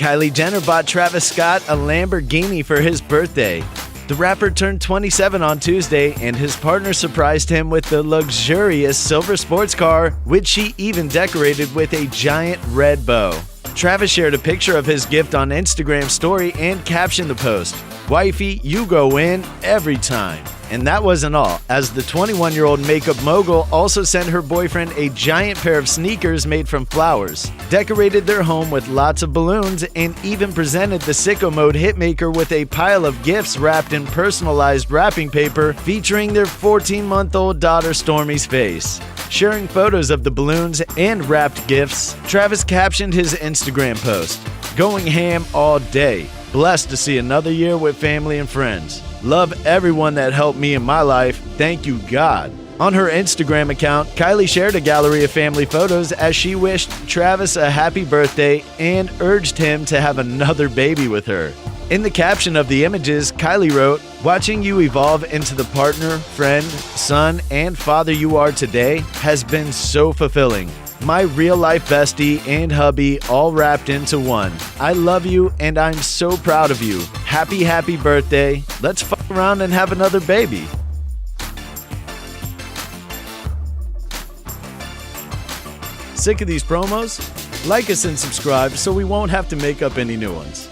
Kylie Jenner bought Travis Scott a Lamborghini for his birthday. The rapper turned 27 on Tuesday, and his partner surprised him with the luxurious silver sports car, which she even decorated with a giant red bow. Travis shared a picture of his gift on Instagram story and captioned the post, "Wifey, you go in every time." And that wasn't all, as the 21-year-old makeup mogul also sent her boyfriend a giant pair of sneakers made from flowers, decorated their home with lots of balloons, and even presented the Sicko Mode hitmaker with a pile of gifts wrapped in personalized wrapping paper featuring their 14-month-old daughter Stormi's face. Sharing photos of the balloons and wrapped gifts, Travis captioned his Instagram post, "Going ham all day. Blessed to see another year with family and friends. Love everyone that helped me in my life. Thank you, God." On her Instagram account, Kylie shared a gallery of family photos as she wished Travis a happy birthday and urged him to have another baby with her. In the caption of the images, Kylie wrote, "Watching you evolve into the partner, friend, son, and father you are today has been so fulfilling. My real-life bestie and hubby all wrapped into one. I love you and I'm so proud of you. Happy birthday. Let's fuck around and have another baby." Sick of these promos? Like us and subscribe so we won't have to make up any new ones.